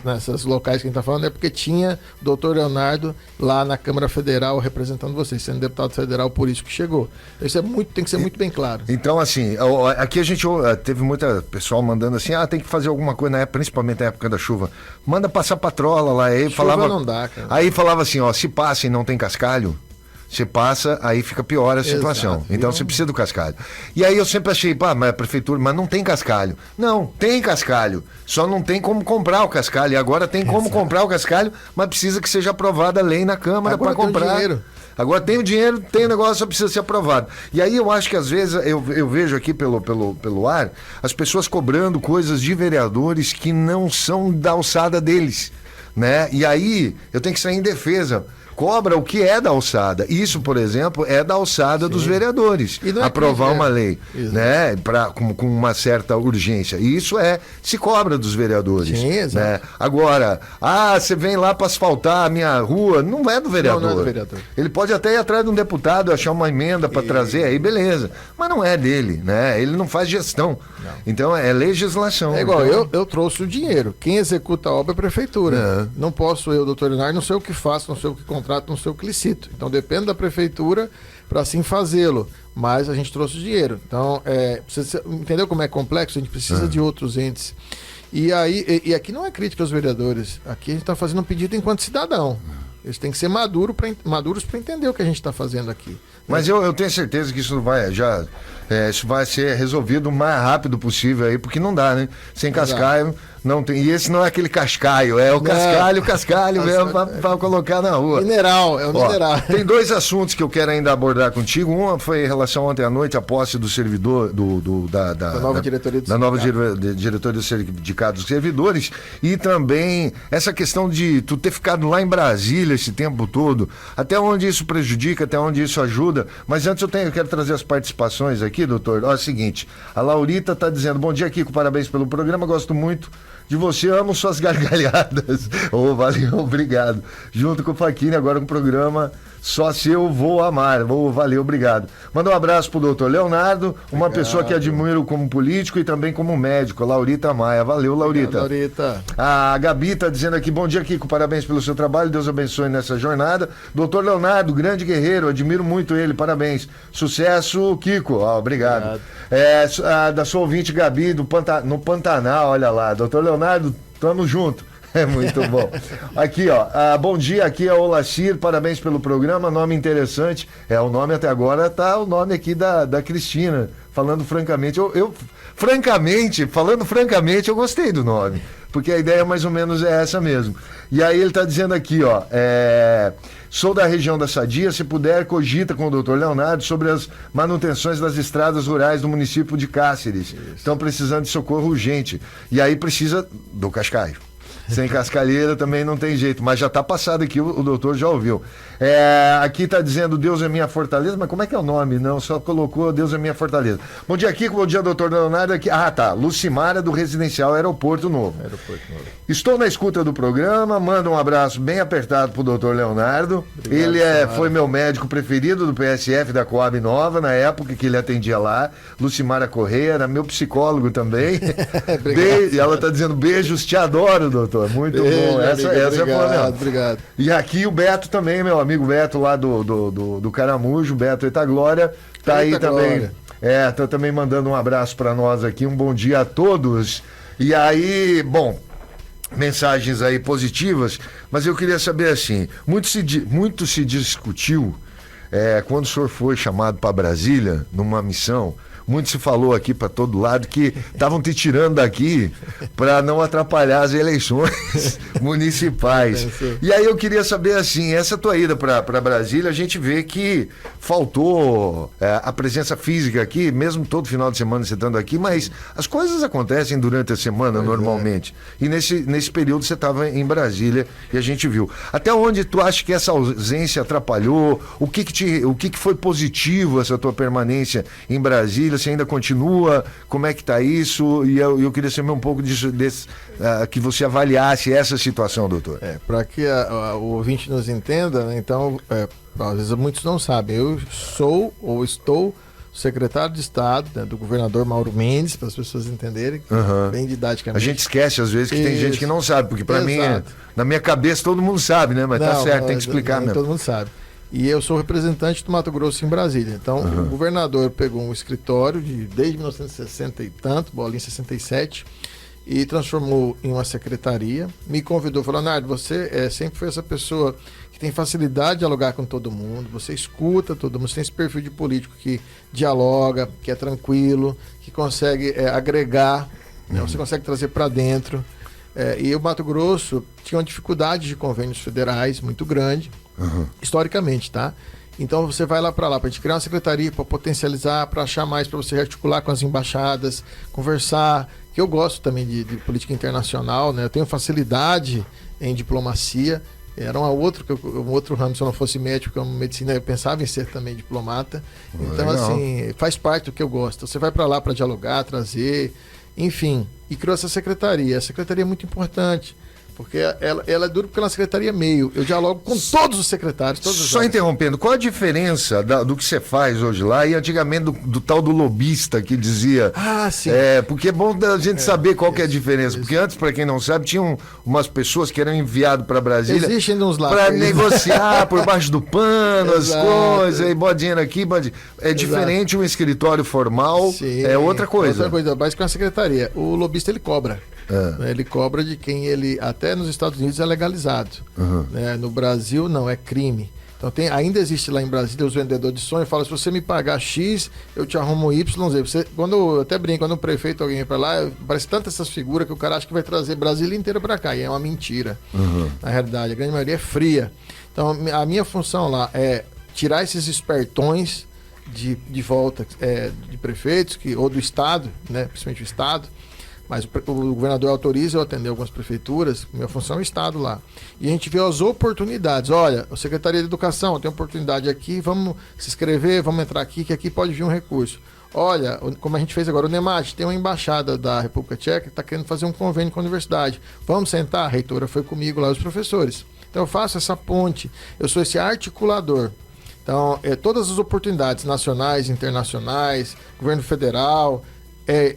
nessas locais que a gente está falando, é porque tinha o doutor Leonardo lá na Câmara Federal representando vocês, sendo deputado federal, por isso que chegou. Isso tem que ser muito bem claro. Então, assim, aqui a gente teve muita pessoal mandando assim, tem que fazer alguma coisa, principalmente na época da chuva. Manda passar patrola lá. Aí chuva não dá, cara. Aí falava assim, se passa e não tem cascalho, você passa, aí fica pior a situação. Exato, Então viu? você precisa do cascalho. E aí eu sempre achei, mas a prefeitura, mas não tem cascalho. Não, tem cascalho. Só não tem como comprar o cascalho. E agora tem como comprar o cascalho, mas precisa que seja aprovada a lei na Câmara para comprar. Agora tem o dinheiro, tem o negócio, só precisa ser aprovado. E aí eu acho que às vezes eu vejo aqui pelo ar as pessoas cobrando coisas de vereadores que não são da alçada deles, né? E aí eu tenho que sair em defesa. Cobra o que é da alçada. Isso, por exemplo, é da alçada dos vereadores. Aprovar uma lei, né, com uma certa urgência. E isso se cobra dos vereadores. Sim, exato. Né? Agora, você vem lá para asfaltar a minha rua, não é do vereador. Não é do vereador. Ele pode até ir atrás de um deputado, achar uma emenda para trazer, aí beleza. Mas não é dele, né? Ele não faz gestão. Não. Então é legislação. É igual, então... eu trouxe o dinheiro. Quem executa a obra é a prefeitura. Não posso eu, doutor Leonardo, não sei o que faço, não sei o que contrato, não sei o que licito. Então depende da prefeitura para assim fazê-lo. Mas a gente trouxe o dinheiro. Então, entendeu como é complexo? A gente precisa de outros entes. E aí, aqui não é crítica aos vereadores. Aqui a gente está fazendo um pedido enquanto cidadão. Eles têm que ser maduros para entender o que a gente está fazendo aqui. Mas eu tenho certeza que isso isso vai ser resolvido o mais rápido possível aí, porque não dá, né? Sem cascalho, não tem. E esse não é aquele cascaio, é o cascalho mesmo para colocar na rua. Mineral, é o mineral. Tem dois assuntos que eu quero ainda abordar contigo. Uma foi em relação ontem à noite, a posse do servidor da nova diretoria do Sindicato dos Servidores, e também essa questão de tu ter ficado lá em Brasília esse tempo todo, até onde isso prejudica, até onde isso ajuda. Mas antes eu quero trazer as participações aqui, doutor. Olha, é o seguinte, a Laurita está dizendo: bom dia, Kiko, parabéns pelo programa, gosto muito de você, amo suas gargalhadas. Valeu, obrigado. Junto com o Faquini, agora com o programa Só Se Eu Vou Amar. Valeu, obrigado. Manda um abraço pro doutor Leonardo, uma pessoa que admiro como político e também como médico, Laurita Maia. Valeu, Laurita. Laurita. A Gabi tá dizendo aqui: bom dia, Kiko, parabéns pelo seu trabalho, Deus abençoe nessa jornada. Doutor Leonardo, grande guerreiro, admiro muito ele, parabéns. Sucesso, Kiko. Obrigado. Da sua ouvinte Gabi, no Pantanal, olha lá. Doutor Leonardo, tamo junto. É muito bom. Aqui, bom dia, aqui é o Olacir, parabéns pelo programa, nome interessante. O nome até agora tá o nome aqui da Cristina, falando francamente. Falando francamente, eu gostei do nome, porque a ideia mais ou menos é essa mesmo. E aí ele tá dizendo aqui, sou da região da Sadia, se puder, cogita com o doutor Leonardo sobre as manutenções das estradas rurais do município de Cáceres. Estão precisando de socorro urgente. E aí precisa do cascaio. Sem cascalheira também não tem jeito, mas já está passado aqui, o doutor já ouviu. Aqui está dizendo Deus é minha fortaleza, mas como é que é o nome? Não, só colocou Deus é minha fortaleza. Bom dia, Kiko, bom dia, doutor Leonardo. Aqui, Lucimara, do Residencial Aeroporto Novo. Estou na escuta do programa, manda um abraço bem apertado pro doutor Leonardo. Obrigado, ele foi meu médico preferido do PSF da Coab Nova, na época que ele atendia lá. Lucimara Correia, era meu psicólogo também. E ela está dizendo beijos, te adoro, doutor. Muito bom. Essa foi a minha. Obrigado. E aqui o Beto também, meu amigo Beto lá do Caramujo, Beto Eita Glória, tá aí também. Tá também mandando um abraço para nós aqui, um bom dia a todos. E aí, bom, mensagens aí positivas, mas eu queria saber assim, muito se discutiu quando o senhor foi chamado para Brasília numa missão. Muito se falou aqui para todo lado que estavam te tirando daqui para não atrapalhar as eleições municipais. E aí eu queria saber assim, essa tua ida para Brasília, a gente vê que faltou a presença física aqui, mesmo todo final de semana você estando aqui, mas as coisas acontecem durante a semana normalmente. E nesse período você estava em Brasília e a gente viu. Até onde tu acha que essa ausência atrapalhou? O que foi positivo essa tua permanência em Brasília? Você ainda continua? Como é que está isso? E eu queria saber um pouco que você avaliasse essa situação, doutor. Para que o ouvinte nos entenda, né? Então, às vezes muitos não sabem, eu sou ou estou secretário de Estado, né, do governador Mauro Mendes, para as pessoas entenderem, bem didaticamente. A gente esquece às vezes que tem gente que não sabe, porque para mim, na minha cabeça, todo mundo sabe, né? Mas tá certo, tem que explicar mesmo. Todo mundo sabe. E eu sou representante do Mato Grosso em Brasília. Então, o governador pegou um escritório desde 1960 e tanto, bolinha 67, e transformou em uma secretaria. Me convidou, falou: Leonardo, você sempre foi essa pessoa que tem facilidade de dialogar com todo mundo, você escuta todo mundo, você tem esse perfil de político que dialoga, que é tranquilo, que consegue agregar, né? Você consegue trazer para dentro. E o Mato Grosso tinha uma dificuldade de convênios federais muito grande, historicamente, tá? Então você vai lá para gente criar uma secretaria para potencializar, para achar mais, para você articular com as embaixadas, conversar, que eu gosto também de política internacional, né? Eu tenho facilidade em diplomacia, era um outro ramo, se eu não fosse médico, como medicina, eu pensava em ser também diplomata. Então, assim, faz parte do que eu gosto. Você vai para lá para dialogar, trazer, enfim, e criou essa secretaria. A secretaria é muito importante, porque ela é dura porque ela é uma secretaria meio. Eu dialogo com todos os secretários. Só interrompendo, qual a diferença do que você faz hoje lá e antigamente do tal do lobista que dizia... Sim. Porque é bom a gente saber qual que é a diferença. Porque antes, para quem não sabe, tinham umas pessoas que eram enviadas para Brasília... Existem uns lá. Para negociar por baixo do pano, as coisas, e bota dinheiro aqui, é diferente um escritório formal, é outra coisa. Outra coisa, mais que uma secretaria. O lobista, ele cobra. Ele cobra de quem ele, até nos Estados Unidos, é legalizado. Né? No Brasil, não, é crime. Então ainda existe lá em Brasília os vendedores de sonho, falam: se você me pagar X, eu te arrumo Y, Z. Eu até brinco, quando o prefeito, alguém vem para lá, parece tanto essas figuras que o cara acha que vai trazer Brasília inteira para cá, e é uma mentira. Na realidade, a grande maioria é fria. Então a minha função lá é tirar esses espertões de volta de prefeitos ou do Estado, né? Principalmente o Estado. Mas o governador autoriza eu atender algumas prefeituras, minha função é o Estado lá. E a gente vê as oportunidades. Olha, a Secretaria de Educação tem oportunidade aqui, vamos se inscrever, vamos entrar aqui, que aqui pode vir um recurso. Olha, como a gente fez agora, o NEMAT tem uma embaixada da República Tcheca que está querendo fazer um convênio com a universidade. Vamos sentar? A reitora foi comigo lá, os professores. Então eu faço essa ponte, eu sou esse articulador. Então, todas as oportunidades nacionais, internacionais, governo federal...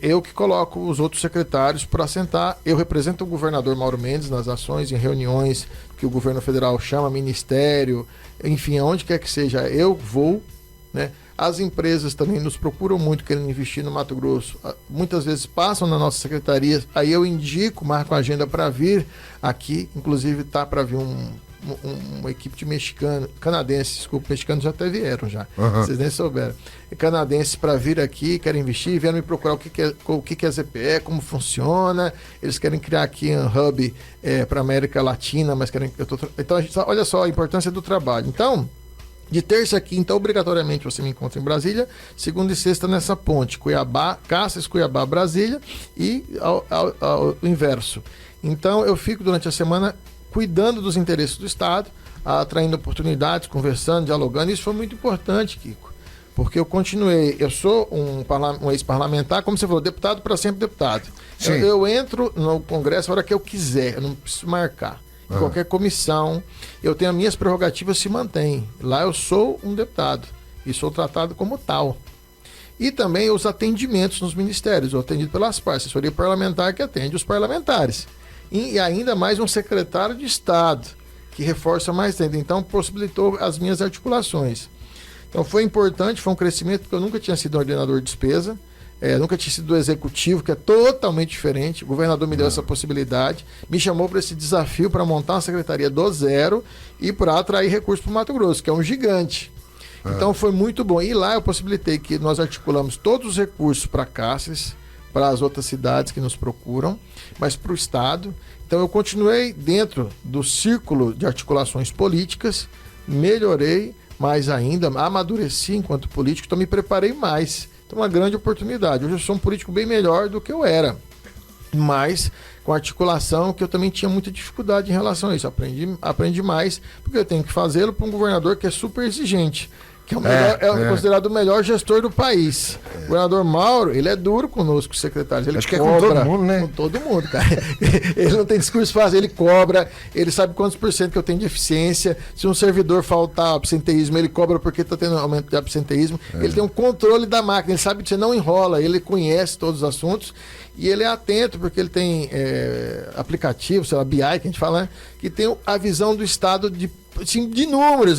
eu que coloco os outros secretários para sentar. Eu represento o governador Mauro Mendes nas ações, em reuniões que o governo federal chama ministério, enfim, aonde quer que seja, eu vou, né? As empresas também nos procuram muito, querendo investir no Mato Grosso. Muitas vezes passam na nossa secretaria, aí eu indico, marco a agenda para vir aqui, inclusive tá para vir uma equipe de canadenses, mexicanos já até vieram já, vocês nem souberam. Canadenses para vir aqui, querem investir, vieram me procurar o que é ZPE, como funciona, eles querem criar aqui um hub para América Latina, mas querem... Então, olha só a importância do trabalho. Então, de terça a quinta, obrigatoriamente você me encontra em Brasília, segunda e sexta nessa ponte, Cáceres, Cuiabá, Brasília, e ao inverso. Então, eu fico durante a semana cuidando dos interesses do Estado, atraindo oportunidades, conversando, dialogando. Isso foi muito importante, Kiko, porque eu sou um ex-parlamentar, como você falou, deputado para sempre deputado. Eu entro no Congresso a hora que eu quiser, eu não preciso marcar. Em qualquer comissão, eu tenho as minhas prerrogativas, se mantêm. Lá eu sou um deputado e sou tratado como tal. E também os atendimentos nos ministérios, eu atendido pelas partes, assessoria parlamentar que atende os parlamentares. E ainda mais um secretário de Estado, que reforça mais ainda. Então, possibilitou as minhas articulações. Então, foi importante, foi um crescimento, porque eu nunca tinha sido ordenador de despesa, nunca tinha sido do executivo, que é totalmente diferente. O governador me deu essa possibilidade, me chamou para esse desafio, para montar uma secretaria do zero e para atrair recursos para o Mato Grosso, que é um gigante. Então, foi muito bom. E lá eu possibilitei que nós articulamos todos os recursos para Cáceres, para as outras cidades que nos procuram, mas para o Estado. Então eu continuei dentro do círculo de articulações políticas, melhorei mais ainda, amadureci enquanto político, então me preparei mais. Então uma grande oportunidade. Hoje eu sou um político bem melhor do que eu era, mas com articulação que eu também tinha muita dificuldade em relação a isso. Aprendi mais, porque eu tenho que fazê-lo para um governador que é super exigente, que é considerado o melhor gestor do país. O governador Mauro, ele é duro conosco, os secretários. Ele Acho que cobra, é com todo mundo, né? Com todo mundo, cara. Ele não tem discurso fácil, ele cobra, ele sabe quantos por cento que eu tenho de eficiência. Se um servidor faltar absenteísmo, ele cobra porque está tendo aumento de absenteísmo. Ele tem um controle da máquina, ele sabe que você não enrola, ele conhece todos os assuntos e ele é atento, porque ele tem aplicativo, sei lá, BI, que a gente fala, né? Que tem a visão do Estado de números,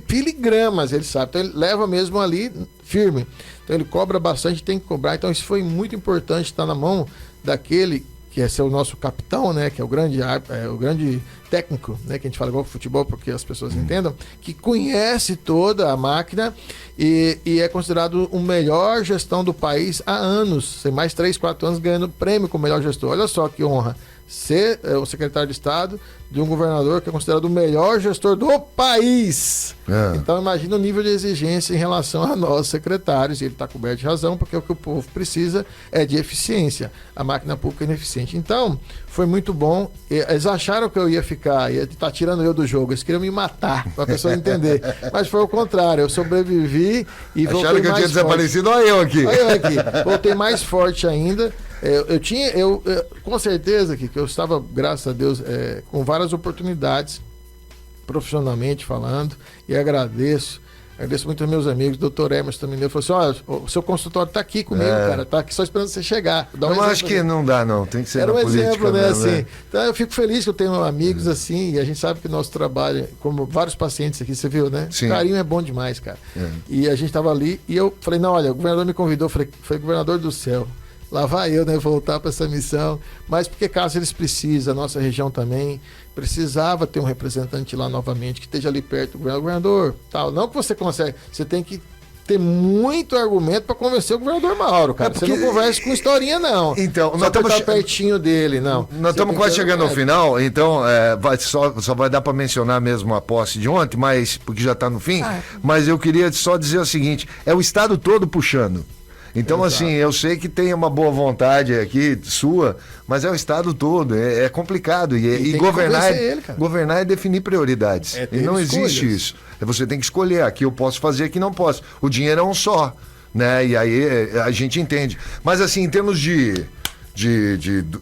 filigramas, ele sabe. Então ele leva mesmo ali firme. Então ele cobra bastante, tem que cobrar. Então isso foi muito importante estar na mão daquele que é ser o nosso capitão, né, que é o grande técnico, né, que a gente fala igual futebol, porque as pessoas entendam, que conhece toda a máquina e é considerado o melhor gestão do país há anos, tem mais 3, 4 anos ganhando prêmio como melhor gestor. Olha só que honra ser o secretário de Estado de um governador que é considerado o melhor gestor do país. Então imagina o nível de exigência em relação a nós secretários, e ele está coberto de razão, porque o que o povo precisa é de eficiência. A máquina pública é ineficiente. Então, foi muito bom. Eles acharam que eu ia estar tirando eu do jogo, eles queriam me matar, para a pessoa entender. Mas foi o contrário, eu sobrevivi e voltei mais forte. Acharam que eu tinha desaparecido, olha eu aqui. Voltei mais forte ainda. Eu com certeza que eu estava, graças a Deus, com várias oportunidades, profissionalmente falando, e agradeço muito aos meus amigos. O doutor Emerson também falou assim: olha, o seu consultório está aqui comigo, cara, está aqui só esperando você chegar. Eu acho que não dá, não, tem que ser Era na política. Era um exemplo, né, mesmo, assim. Então eu fico feliz que eu tenho amigos assim, e a gente sabe que o nosso trabalho, como vários pacientes aqui, você viu, né? Sim. O carinho é bom demais, cara. E a gente estava ali, e eu falei: não, olha, o governador me convidou, falei: governador do céu. Lá vai eu, né, voltar para essa missão, mas porque caso eles precisem, a nossa região também precisava ter um representante lá novamente, que esteja ali perto do governador, tal. Não que você consegue, você tem que ter muito argumento para convencer o governador Mauro, cara. Porque... Você não conversa com historinha, não. Então, nós estamos pertinho dele, não. Nós estamos quase chegando ao final, então só vai dar para mencionar mesmo a posse de ontem, mas porque já está no fim, mas eu queria só dizer o seguinte, é o estado todo puxando. Então, assim, eu sei que tem uma boa vontade aqui sua, mas é o estado todo, é complicado. E governar é definir prioridades. E não existe isso. Você tem que escolher, aqui eu posso fazer, aqui não posso. O dinheiro é um só, né? E aí a gente entende. Mas, assim, em termos de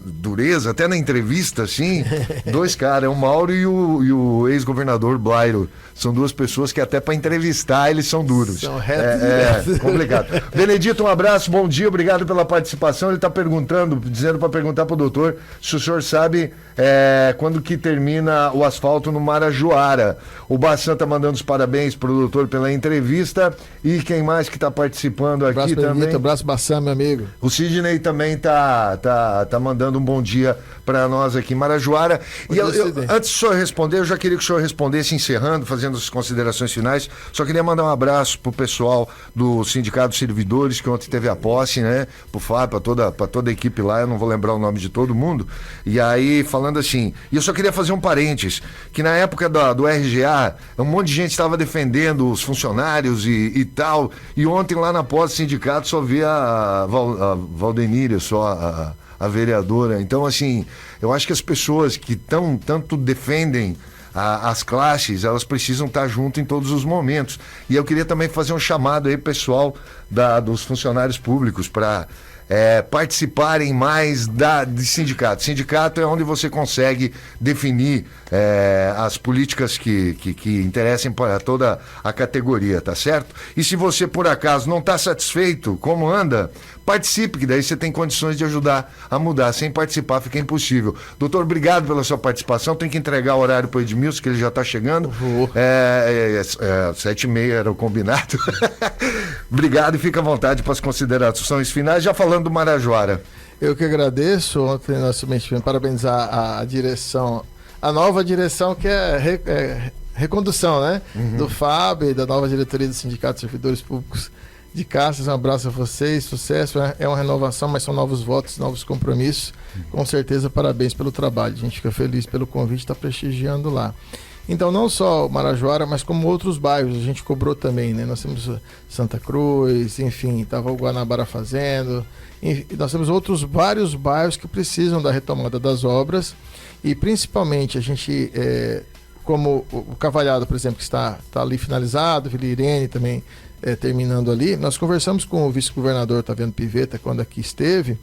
dureza, até na entrevista, assim, dois caras, o Mauro e o ex-governador Blairo. São duas pessoas que até para entrevistar eles são duros. São retos. É complicado. Benedito, um abraço, bom dia, obrigado pela participação. Ele está dizendo para perguntar para o doutor se o senhor sabe quando que termina o asfalto no Marajoara. O Bassan está mandando os parabéns para o doutor pela entrevista. E quem mais que está participando aqui também? Abraço, Bassan, meu amigo. O Sidney também tá mandando um bom dia para nós aqui em Marajoara. E antes do senhor responder, eu já queria que o senhor respondesse encerrando, fazendo as considerações finais. Só queria mandar um abraço pro pessoal do Sindicato dos Servidores, que ontem teve a posse, né? Pro Fábio, para toda a equipe lá, eu não vou lembrar o nome de todo mundo. E aí, falando assim, e eu só queria fazer um parênteses, que na época do RGA, um monte de gente estava defendendo os funcionários e tal, e ontem lá na posse do sindicato só vi a Valdeníria, só a vereadora. Então, assim, eu acho que as pessoas que tanto defendem as classes, elas precisam estar junto em todos os momentos. E eu queria também fazer um chamado aí, pessoal, dos funcionários públicos, para participarem mais de sindicato. Sindicato é onde você consegue definir as políticas que interessem para toda a categoria, tá certo? E se você, por acaso, não está satisfeito como anda, participe, que daí você tem condições de ajudar a mudar. Sem participar fica impossível. Doutor, obrigado pela sua participação. Tem que entregar o horário para o Edmilson, que ele já está chegando. 7h30 era o combinado. Obrigado e fica à vontade para as considerações finais. Já falando do Marajoara. Eu que agradeço. Ontem nós tivemos parabenizar a direção, a nova direção, que é recondução, né? Do Fábio e da nova diretoria do Sindicato de Servidores Públicos de Caxias. Um abraço a vocês, sucesso. É uma renovação, mas são novos votos, novos compromissos. Com certeza, parabéns pelo trabalho. A gente fica feliz pelo convite, está prestigiando lá. Então, não só o Marajoara, mas como outros bairros, a gente cobrou também, né? Nós temos Santa Cruz, enfim, estava o Guanabara fazendo. Nós temos vários bairros que precisam da retomada das obras, e principalmente a gente, como o Cavalhado, por exemplo, que está ali finalizado, Vila Irene também terminando ali, nós conversamos com o vice-governador Taviano Pivetta, quando aqui esteve,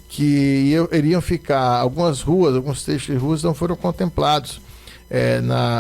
que iriam ficar alguns trechos de ruas não foram contemplados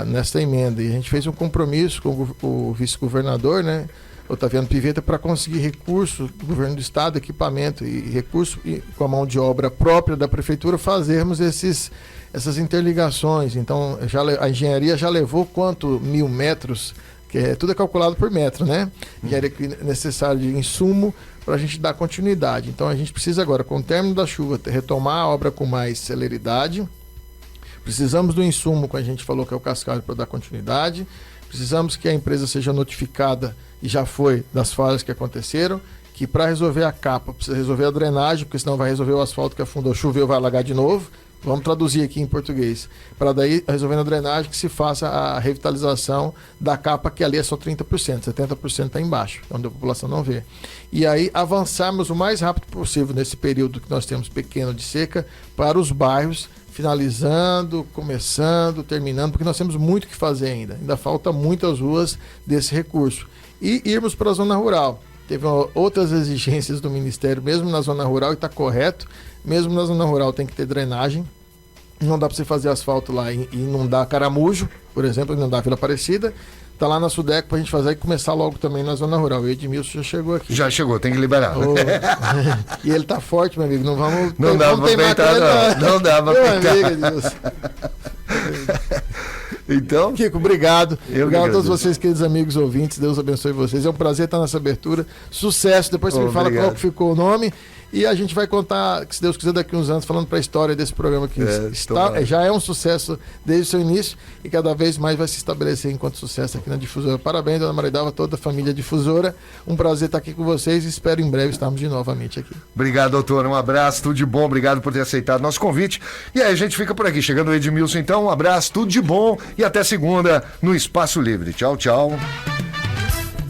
nessa emenda, e a gente fez um compromisso com o vice-governador, né, Otaviano Pivetta, para conseguir recurso do governo do estado, equipamento e recurso, e com a mão de obra própria da prefeitura, fazermos essas interligações. Então a engenharia já levou 1.000 metros que tudo é calculado por metro, né? E era necessário de insumo para a gente dar continuidade. Então a gente precisa agora, com o término da chuva, retomar a obra com mais celeridade. Precisamos do insumo, que a gente falou que é o cascalho, para dar continuidade. Precisamos que a empresa seja notificada, e já foi, das falhas que aconteceram, que para resolver a capa precisa resolver a drenagem, porque senão vai resolver o asfalto que afundou, choveu, vai alagar de novo. Vamos traduzir aqui em português. Para daí, resolvendo a drenagem, que se faça a revitalização da capa, que ali é só 30%, 70% está embaixo, onde a população não vê. E aí avançarmos o mais rápido possível nesse período que nós temos pequeno de seca para os bairros, finalizando, começando, terminando, porque nós temos muito o que fazer ainda. Ainda falta muitas ruas desse recurso. E irmos para a zona rural. Teve outras exigências do Ministério, mesmo na zona rural, e está correto. Mesmo na zona rural tem que ter drenagem. Não dá para você fazer asfalto lá e inundar Caramujo, por exemplo, inundar Vila Aparecida. Está lá na Sudeco para a gente fazer e começar logo também na zona rural. O Edmilson já chegou aqui. Já chegou, tem que liberar. E ele tá forte, meu amigo. Não vamos. Não dá para peitar, não. Não dá para peitar. Então, Kiko, obrigado. Obrigado a todos agradeço. vocês, queridos amigos ouvintes. Deus abençoe vocês. É um prazer estar nessa abertura. Sucesso. Depois você me fala qual que ficou o nome. E a gente vai contar, se Deus quiser, daqui uns anos, falando para a história desse programa que já é um sucesso desde o seu início e cada vez mais vai se estabelecer enquanto sucesso aqui na Difusora. Parabéns, dona Maridava, toda a família Difusora. Um prazer estar aqui com vocês e espero em breve estarmos de novamente aqui. Obrigado, doutor. Um abraço, tudo de bom. Obrigado por ter aceitado nosso convite. E aí, a gente fica por aqui. Chegando o Edmilson, então, um abraço, tudo de bom e até segunda no Espaço Livre. Tchau, tchau.